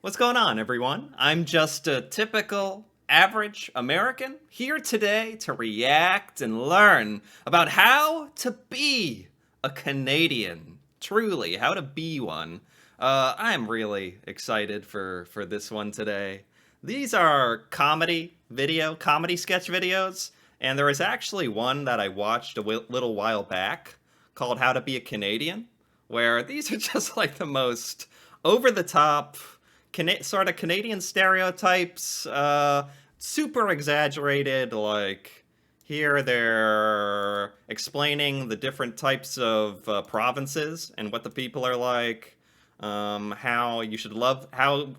What's going on, everyone? I'm just a typical, average American here today to react and learn about how to be a Canadian. Truly, how to be one. I'm really excited for this one today. These are comedy sketch videos, and there was actually one that I watched a little while back called How to Be a Canadian, where these are just like the most over-the-top sort of Canadian stereotypes, super exaggerated, like here they're explaining the different types of provinces and what the people are like, how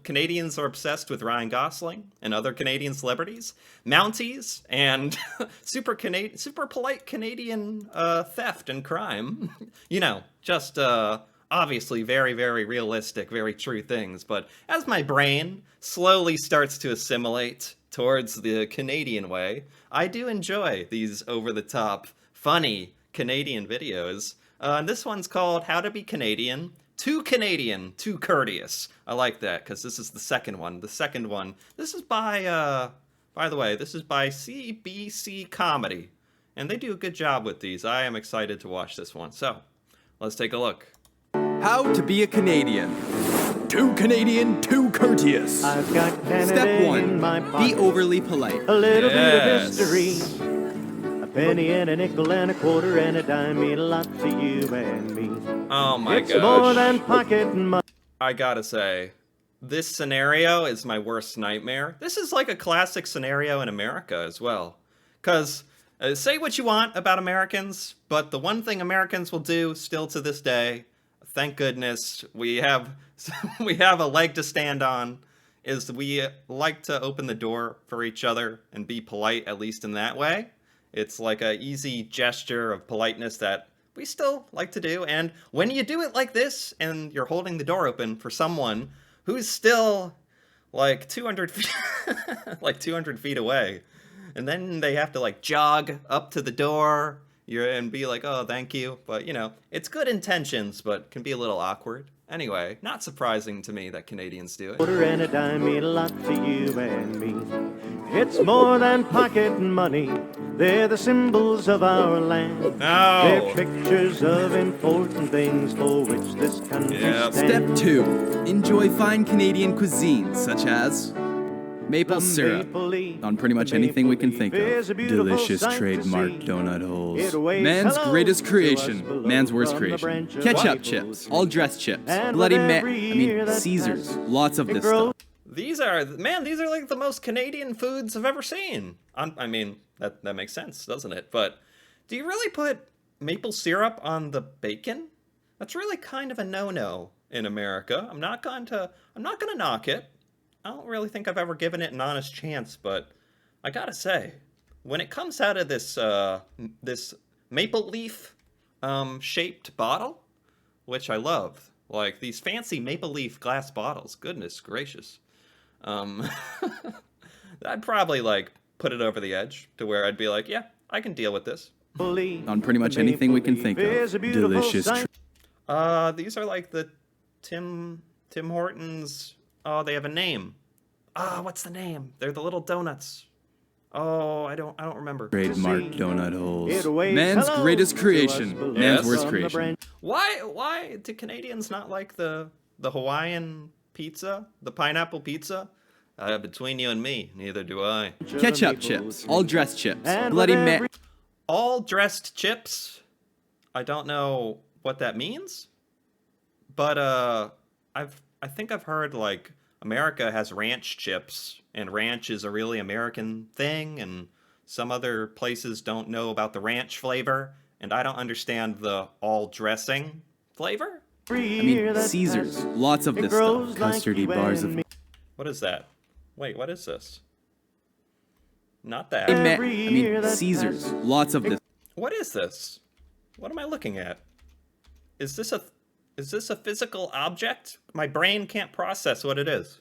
Canadians are obsessed with Ryan Gosling and other Canadian celebrities, Mounties, and super polite Canadian theft and crime. Just obviously very, very realistic, very true things. But as my brain slowly starts to assimilate towards the Canadian way, I do enjoy these over-the-top, funny Canadian videos. And this one's called How to Be Canadian, Too Courteous. I like that, because this is the second one. The second one, this is by the way, this is by CBC Comedy. And they do a good job with these. I am excited to watch this one. So, let's take a look. How to be a Canadian. Too Canadian, too courteous. I've got Canada Step 1. in my Be pocket. overly polite. A little bit of Yes. history. A penny and a nickel and a quarter and a dime mean a lot to you and me. Oh my It's more gosh. than pocket money. I gotta say, this scenario is my worst nightmare. This is like a classic scenario in America as well. Because, say what you want about Americans, but the one thing Americans will do still to this day, thank goodness, we have a leg to stand on, is we like to open the door for each other and be polite, at least in that way. It's like an easy gesture of politeness that we still like to do. And when you do it like this, and you're holding the door open for someone who's still like 200 feet, like 200 feet away, and then they have to like jog up to the door and be like, oh, thank you. But, it's good intentions, but can be a little awkward. Anyway, not surprising to me that Canadians do it. Quarter and a dime mean a lot to you and me. It's more than pocket money. They're the symbols of our land. No. They're pictures of important things for which this country Yep. stands. Step 2. Enjoy fine Canadian cuisine, such as maple syrup. On pretty much anything we can think of. Delicious trademark donut holes. Man's greatest creation, man's worst creation. Ketchup chips, all dressed chips, Caesars, lots of this stuff. These are like the most Canadian foods I've ever seen. I mean, that makes sense, doesn't it? But do you really put maple syrup on the bacon? That's really kind of a no-no in America. I'm not gonna knock it. I don't really think I've ever given it an honest chance, but I gotta say, when it comes out of this this maple leaf shaped bottle, which I love, like these fancy maple leaf glass bottles, goodness gracious, I'd probably like put it over the edge to where I'd be like, yeah, I can deal with this. On pretty much anything we can think of. Delicious. These are like the Tim Hortons. Oh, they have a name. What's the name? They're the little donuts. Oh, I don't remember. Trademark donut holes. Man's greatest creation, man's worst creation. Why do Canadians not like the Hawaiian pizza, the pineapple pizza? Between you and me, neither do I. Ketchup chips, all dressed chips, All dressed chips? I don't know what that means, but I think I've heard like America has ranch chips, and ranch is a really American thing, and some other places don't know about the ranch flavor, and I don't understand the all dressing flavor. Caesars, lots of this stuff. Custardy bars of What is that? Wait, what is this? Not that. Caesars, lots of this. What is this? What am I looking at? Is this a physical object? My brain can't process what it is.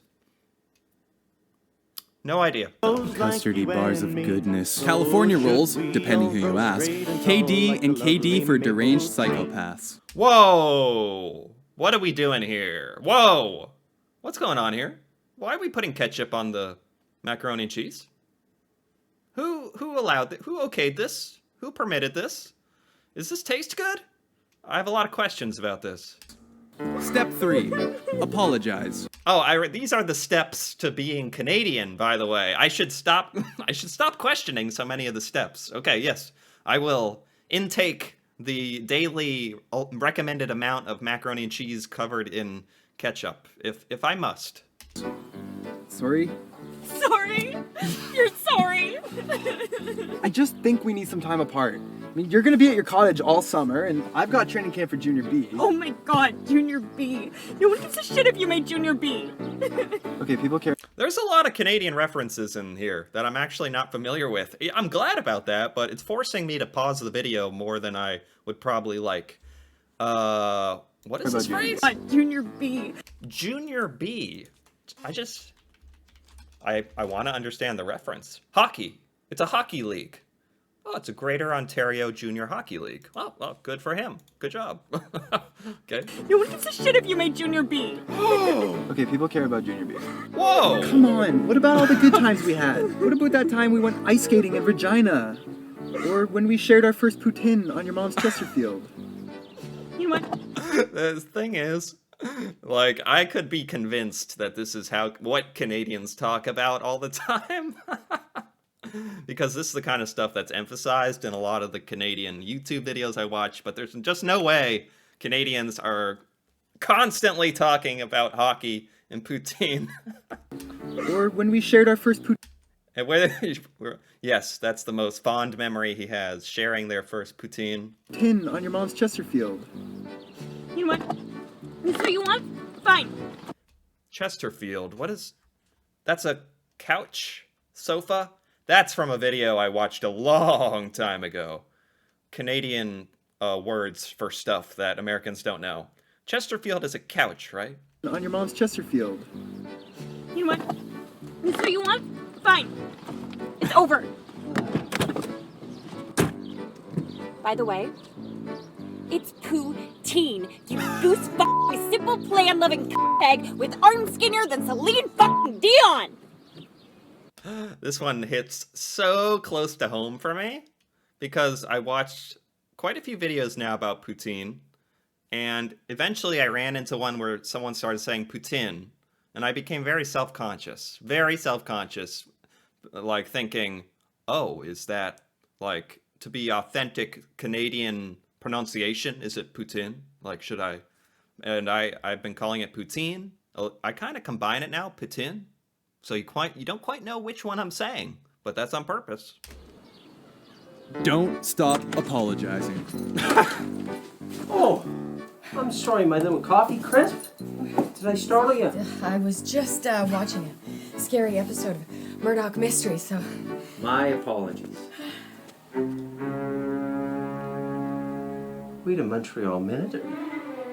No idea. Custardy bars of goodness. California rolls, depending who you ask. KD and KD for deranged psychopaths. Whoa! What are we doing here? Whoa! What's going on here? Why are we putting ketchup on the macaroni and cheese? Who allowed it? Who okayed this? Who permitted this? Does this taste good? I have a lot of questions about this. Step 3. Apologize. Oh, these are the steps to being Canadian, by the way. I should stop I should stop questioning so many of the steps. Okay, yes. I will intake the daily recommended amount of macaroni and cheese covered in ketchup if I must. Sorry? Sorry? You're sorry? I just think we need some time apart. I mean, you're gonna be at your cottage all summer, and I've got training camp for Junior B. Oh my god, Junior B. No one gives a shit if you made Junior B. Okay, people care. There's a lot of Canadian references in here that I'm actually not familiar with. I'm glad about that, but it's forcing me to pause the video more than I would probably like. What is this phrase? Junior B. Junior B. I want to understand the reference. Hockey. It's a hockey league. Oh, it's a Greater Ontario Junior Hockey League. Well, good for him. Good job. Okay. No one gives a shit if you made Junior B. Okay, people care about Junior B. Whoa! Come on, what about all the good times we had? What about that time we went ice skating in Regina? Or when we shared our first poutine on your mom's Chesterfield? You know what? The thing is, like, I could be convinced that this is what Canadians talk about all the time. Because this is the kind of stuff that's emphasized in a lot of the Canadian YouTube videos I watch, but there's just no way Canadians are constantly talking about hockey and poutine. Or when we shared our first poutine. And yes, that's the most fond memory he has, sharing their first poutine. On your mom's Chesterfield. You know what? That's what you want? Fine. Chesterfield, that's a couch? Sofa? That's from a video I watched a long time ago. Canadian words for stuff that Americans don't know. Chesterfield is a couch, right? On your mom's Chesterfield. You know what? That's what you want? Fine. It's over. By the way, it's poutine. You goose fucking simple plan loving peg with arms skinnier than Celine fucking Dion. This one hits so close to home for me because I watched quite a few videos now about poutine, and eventually I ran into one where someone started saying poutine, and I became very self-conscious, like thinking, oh, is that like to be authentic Canadian pronunciation? Is it poutine? Like, should I? And I've been calling it poutine. I kind of combine it now, poutine. So you don't quite know which one I'm saying, but that's on purpose. Don't stop apologizing. Oh, I'm sorry, my little coffee crisp. Did I startle you? I was just watching a scary episode of Murdoch Mystery, so... My apologies. Wait a Montreal minute.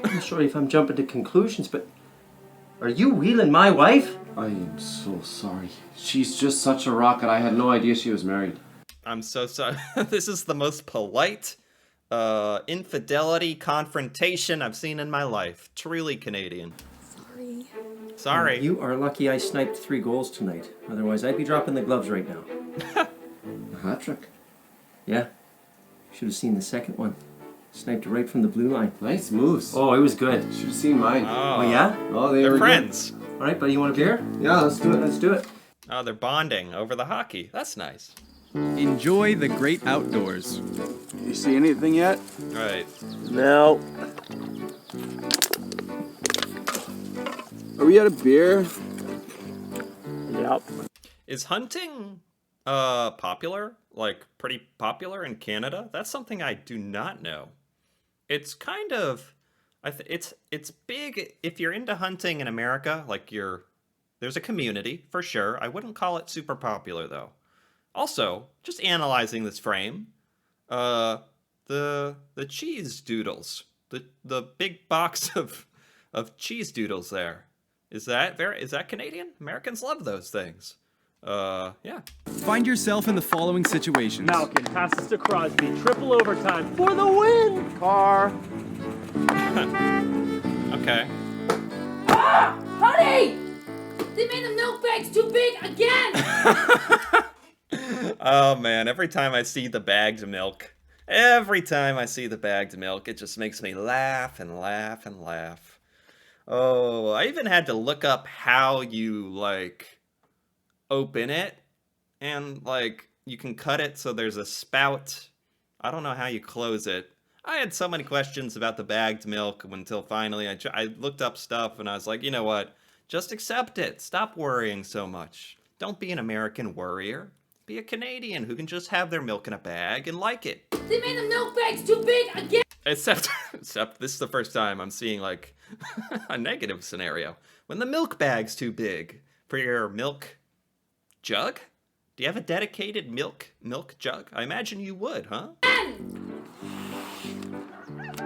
I'm sorry if I'm jumping to conclusions, but are you wheeling my wife? I am so sorry. She's just such a rocket. I had no idea she was married. I'm so sorry. This is the most polite infidelity confrontation I've seen in my life. Truly Canadian. Sorry. You are lucky I sniped 3 goals tonight. Otherwise, I'd be dropping the gloves right now. A hat trick. Yeah. Should have seen the second one. Sniped right from the blue line. Nice moves. Oh, it was good. Should have seen mine. Oh, yeah? Oh, they they're were friends. Good. All right, buddy, you want a beer? Yeah, let's do it. Let's do it. Oh, they're bonding over the hockey. That's nice. Enjoy the great outdoors. You see anything yet? All right. No. Are we out of beer? Yep. Is hunting popular? Like pretty popular in Canada? That's something I do not know. It's kind of it's big if you're into hunting in America, like there's a community for sure. I wouldn't call it super popular though. Also, just analyzing this frame, the cheese doodles, the big box of cheese doodles there. Is that Canadian? Americans love those things. Yeah. Find yourself in the following situations. Malkin passes to Crosby. Triple overtime for the win. Carr. Okay. Honey! They made the milk bags too big again! Oh man, every time I see the bagged milk, it just makes me laugh and laugh and laugh. Oh, I even had to look up how you, like, open it, and, like, you can cut it so there's a spout. I don't know how you close it. I had so many questions about the bagged milk until finally I looked up stuff and I was like, you know what? Just accept it. Stop worrying so much. Don't be an American worrier. Be a Canadian who can just have their milk in a bag and like it. They made the milk bags too big again! Except this is the first time I'm seeing, like, a negative scenario. When the milk bag's too big for your milk jug? Do you have a dedicated milk jug? I imagine you would, huh?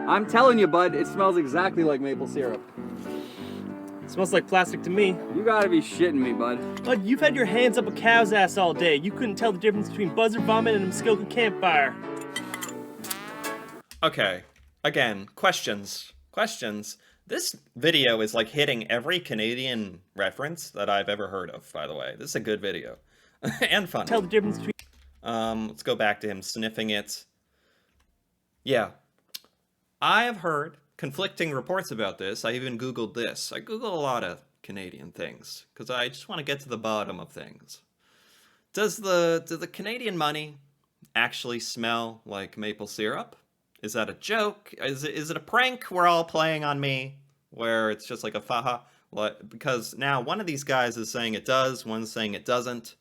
I'm telling you, bud, it smells exactly like maple syrup. It smells like plastic to me. You gotta be shitting me, bud. Bud, you've had your hands up a cow's ass all day. You couldn't tell the difference between buzzard vomit and a Muskoka campfire. Okay, again, questions. This video is like hitting every Canadian reference that I've ever heard of, by the way. This is a good video. And fun. Tell the difference between... Let's go back to him sniffing it. Yeah. I have heard conflicting reports about this. I even Googled this. I Google a lot of Canadian things, because I just want to get to the bottom of things. Does the Canadian money actually smell like maple syrup? Is that a joke? Is it a prank we're all playing on me? Where it's just like a faha? Because now one of these guys is saying it does, one's saying it doesn't.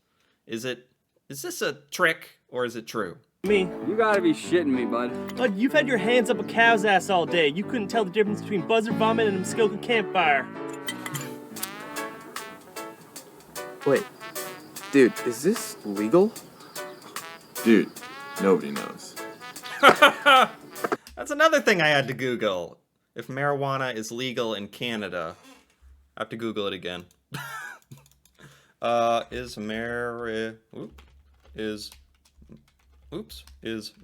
Is this a trick, or is it true? Me. You gotta be shitting me, bud. Bud, you've had your hands up a cow's ass all day. You couldn't tell the difference between buzzard vomit and a Muskoka campfire. Wait, dude, is this legal? Dude, nobody knows. That's another thing I had to Google. If marijuana is legal in Canada. I have to Google it again. Is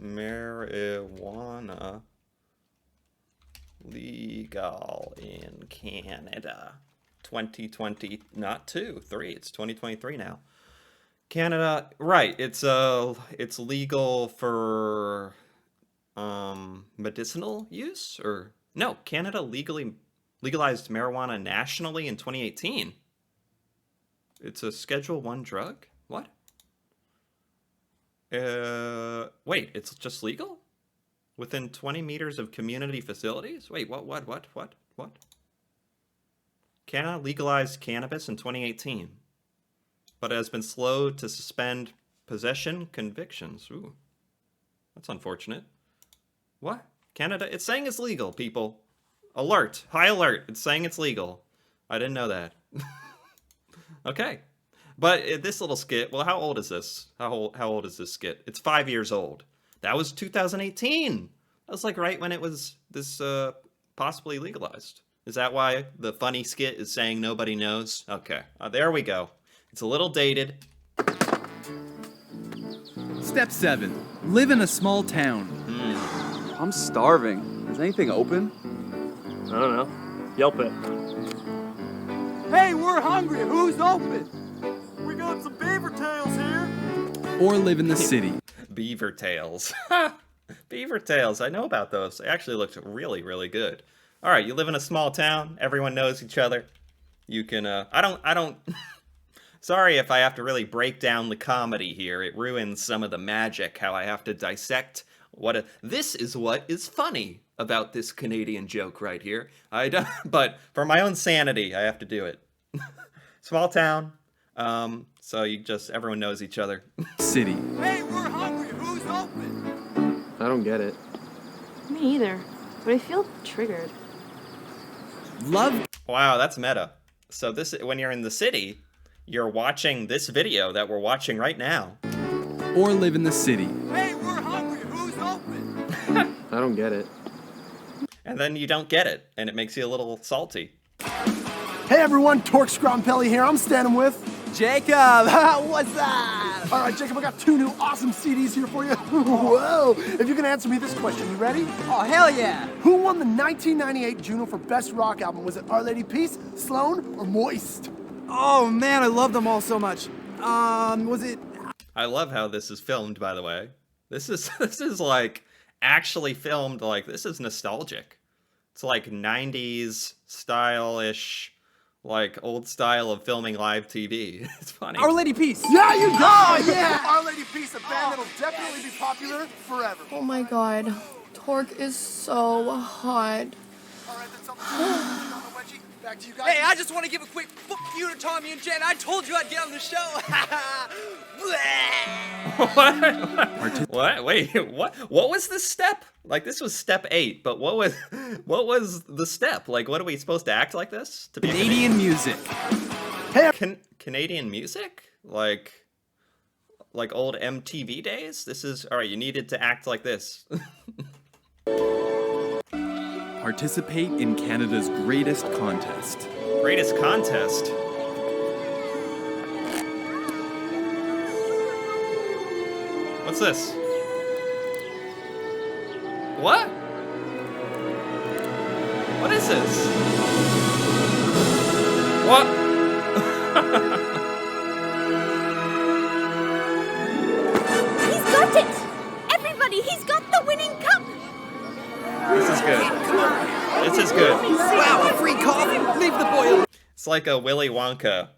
marijuana legal in Canada? 2020, not 3, it's 2023 now. Canada, right, it's legal for medicinal use, or no, Canada legalized marijuana nationally in 2018. It's a Schedule 1 drug? What? Wait, it's just legal? Within 20 meters of community facilities? Wait, what? Canada legalized cannabis in 2018, but has been slow to suspend possession convictions. Ooh, that's unfortunate. What? Canada, it's saying it's legal, people. Alert, high alert, it's saying it's legal. I didn't know that. Okay. But this little skit, well, how old is this? How old is this skit? It's 5 years old. That was 2018. That was like right when it was this possibly legalized. Is that why the funny skit is saying nobody knows? Okay, there we go. It's a little dated. Step 7. Live in a small town. I'm starving. Is anything open? I don't know. Yelp it. Hey, we're hungry. Who's open? We got some beaver tails here. Or live in the city. Beaver tails. Beaver tails. I know about those. They actually looked really, really good. All right, you live in a small town. Everyone knows each other. You can, I don't, sorry if I have to really break down the comedy here. It ruins some of the magic, how I have to dissect this is what is funny about this Canadian joke right here. But for my own sanity, I have to do it. Small town, so everyone knows each other. City. Hey, we're hungry. Who's open? I don't get it. Me either, but I feel triggered. Love. Wow, that's meta. So when you're in the city, you're watching this video that we're watching right now. Or live in the city. Hey, we're hungry. Who's open? I don't get it. And then you don't get it, and it makes you a little salty. Hey everyone, Torque Scrompelli here. I'm standing with Jacob. What's up? All right, Jacob, I got 2 new awesome CDs here for you. Whoa! If you can answer me this question, you ready? Oh, hell yeah. Who won the 1998 Juno for Best Rock Album? Was it Our Lady Peace, Sloan, or Moist? Oh man, I love them all so much. Was it? I love how this is filmed, by the way. This is like actually filmed, like this is nostalgic. It's like 90s style-ish, like old style of filming live TV. It's funny. Our Lady Peace. Yeah, you got it! Yeah! Our Lady Peace, a band that'll definitely be popular forever. Oh my god. Torque is so hot. All right, that's something on the wedgie. Back to you guys. Hey, I just want to give a quick fuck you to Tommy and Jen. I told you I'd get on the show. What? Wait, what? What was the step? Like this was step 8, but what was the step? Like what are we supposed to act like this? To be Canadian music. Canadian music? Like old MTV days? This is all right, you needed to act like this. Participate in Canada's greatest contest. Greatest contest? What's this? What? What is this? What? He's got it! Everybody, he's got the winning cup! This is good. This is good. Wow, a free coffee? Leave the boy alone. It's like a Willy Wonka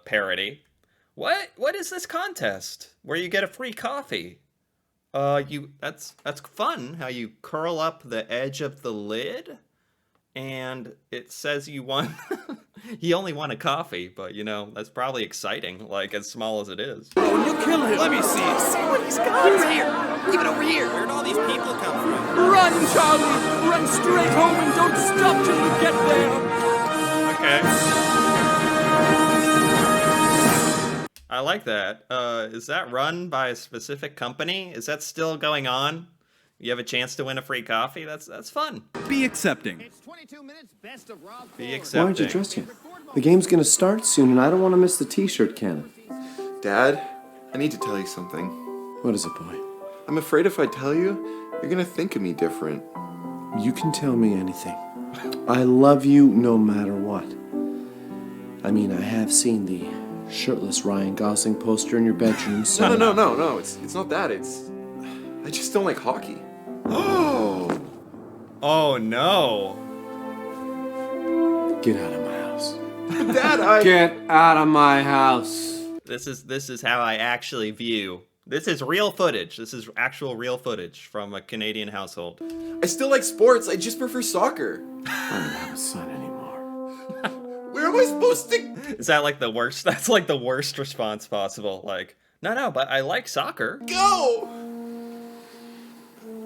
parody. What is this contest where you get a free coffee? That's fun how you curl up the edge of the lid and it says you won. You only won a coffee, but you know, that's probably exciting, like as small as it is. Oh, you kill him. Let me see. See what he's got. He's here. Even over here. Where'd all these people come from? Run, Charlie. Run straight home and don't stop till you get there. Okay. I like that. Is that run by a specific company? Is that still going on? You have a chance to win a free coffee? That's fun. Be accepting. Be Why accepting. aren't you dressed yet? The game's gonna start soon, and I don't want to miss the t-shirt cannon. Dad, I need to tell you something. What is it, boy? I'm afraid if I tell you, you're gonna think of me different. You can tell me anything. I love you no matter what. I mean, I have seen the shirtless Ryan Gosling poster in your bedroom, so... No, it's not that, I just don't like hockey. Oh no. Get out of my house. Dad, Get out of my house. This is how I actually view. This is real footage. This is actual real footage from a Canadian household. I still like sports, I just prefer soccer. I don't have a son anymore. Where am I supposed to... Is that like the worst? That's like the worst response possible. Like, no, but I like soccer. Go!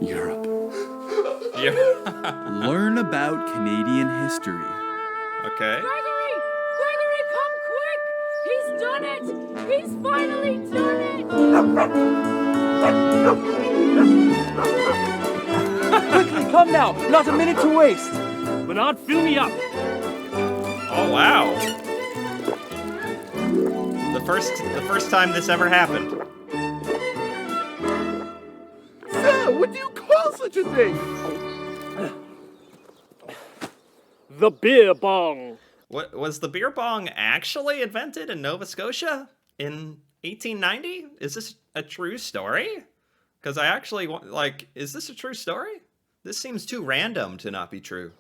Europe. Yeah. Learn about Canadian history. Okay. Gregory, come quick! He's done it! He's finally done it! Quickly, come now! Not a minute to waste! Bernard, fill me up! Oh wow. The first time this ever happened. Sir, what do you call such a thing? The beer bong! What was the beer bong actually invented in Nova Scotia in 1890? Is this a true story? Because I actually want, like, is this a true story? This seems too random to not be true.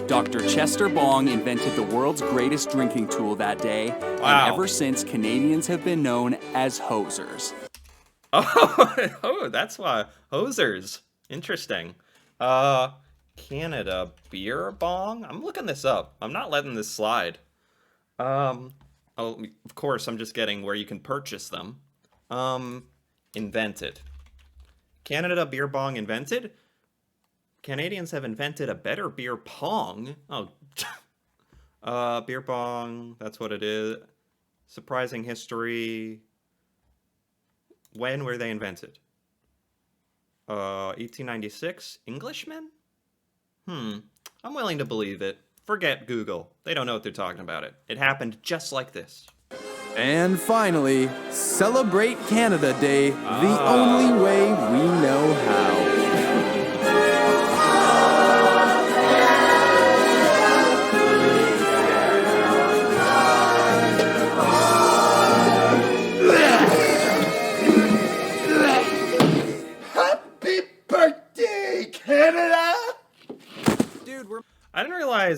Dr. Chester Bong invented the world's greatest drinking tool that day, Wow. and ever since, Canadians have been known as hosers. Oh, that's why. Hosers. Interesting. Canada beer bong? I'm looking this up. I'm not letting this slide. Oh, of course, I'm just getting where you can purchase them. Invented. Canada beer bong invented? Canadians have invented a better beer pong. Oh, beer bong, that's what it is. Surprising history. When were they invented? 1896? Englishmen? I'm willing to believe it. Forget Google. They don't know what they're talking about it. It happened just like this. And finally, celebrate Canada Day the only way we know how.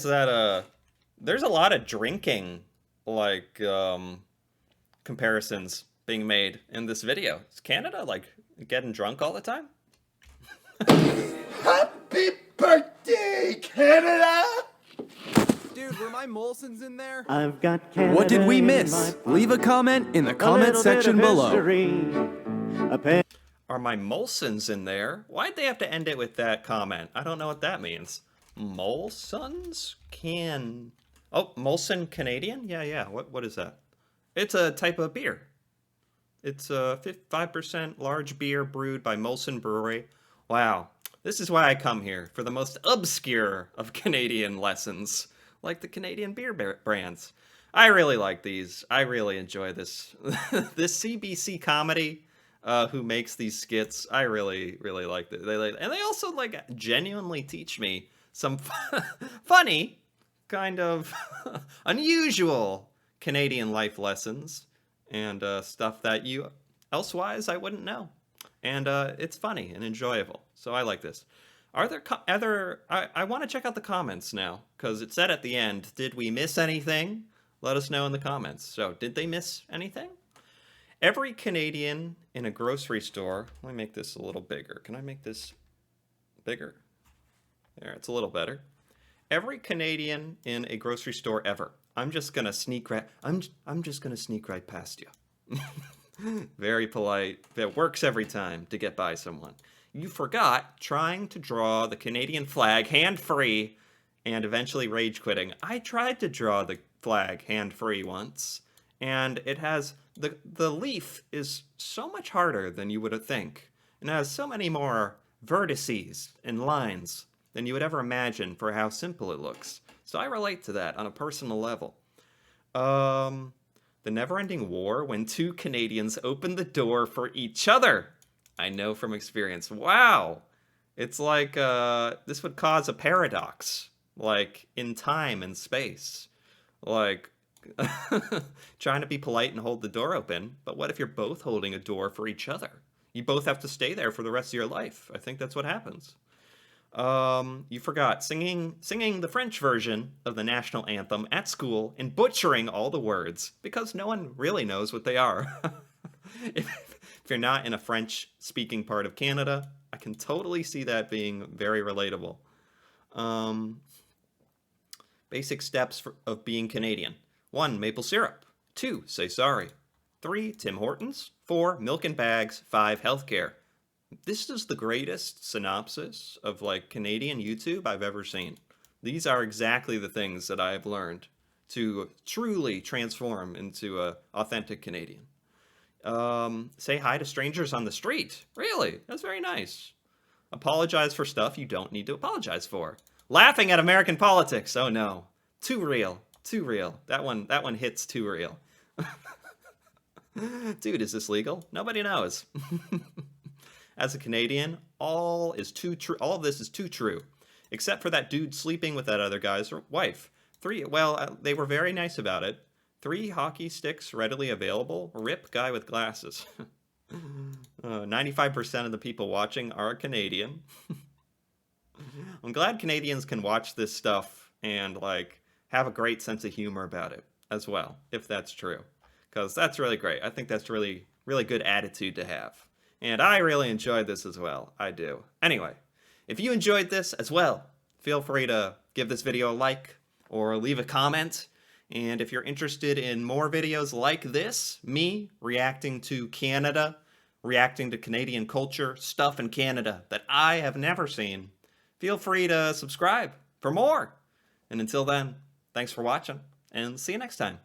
realize that there's a lot of drinking like comparisons being made in this video. Is Canada like getting drunk all the time? Happy birthday, Canada! Dude, were my Molsons in there? I've got Canada. What did we in miss? my Leave a comment in the comment little bit section of below. history. Are my Molsons in there? Why'd they have to end it with that comment? I don't know what that means. Molsons? Oh, Molson Canadian? Yeah. What is that? It's a type of beer. It's a 5% large beer brewed by Molson Brewery. Wow. This is why I come here, for the most obscure of Canadian lessons, like the Canadian beer brands. I really like these. I really enjoy this. This CBC comedy, who makes these skits, I really like it. And they also like genuinely teach me some funny, kind of unusual Canadian life lessons and stuff that you elsewise I wouldn't know. And it's funny and enjoyable. So I like this. Are there I want to check out the comments now, because it said at the end, did we miss anything? Let us know in the comments. So did they miss anything? Every Canadian in a grocery store, let me make this a little bigger. Can I make this bigger? There, it's a little better. Every Canadian in a grocery store ever. I'm just gonna sneak right past you. Very polite. That works every time to get by someone. You forgot trying to draw the Canadian flag hand-free and eventually rage quitting. I tried to draw the flag hand-free once, and it has the leaf is so much harder than you would think, and has so many more vertices and lines than you would ever imagine for how simple it looks. So I relate to that on a personal level. The never-ending war when two Canadians opened the door for each other. I know from experience. Wow. It's like this would cause a paradox, like in time and space. Like trying to be polite and hold the door open, but what if you're both holding a door for each other? You both have to stay there for the rest of your life. I think that's what happens. You forgot singing the French version of the national anthem at school and butchering all the words because no one really knows what they are. If you're not in a French-speaking part of Canada, I can totally see that being very relatable. Basic steps of being Canadian. 1. Maple syrup. 2. Say sorry. 3. Tim Hortons. 4. Milk and bags. 5. Healthcare. This is the greatest synopsis of like Canadian YouTube I've ever seen. These are exactly the things that I've learned to truly transform into an authentic Canadian. Say hi to strangers on the street. Really? That's very nice. Apologize for stuff you don't need to apologize for. Laughing at American politics. Oh no. Too real. Too real. That one hits too real. Dude, is this legal? Nobody knows. As a Canadian, all of this is too true. Except for that dude sleeping with that other guy's wife. They were very nice about it. 3 hockey sticks readily available. Rip guy with glasses. 95% of the people watching are Canadian. I'm glad Canadians can watch this stuff and like have a great sense of humor about it as well, if that's true. Because that's really great. I think that's really, really good attitude to have. And I really enjoyed this as well. I do. Anyway, if you enjoyed this as well, feel free to give this video a like or leave a comment. And if you're interested in more videos like this, me reacting to Canada, reacting to Canadian culture, stuff in Canada that I have never seen, feel free to subscribe for more. And until then, thanks for watching, and see you next time.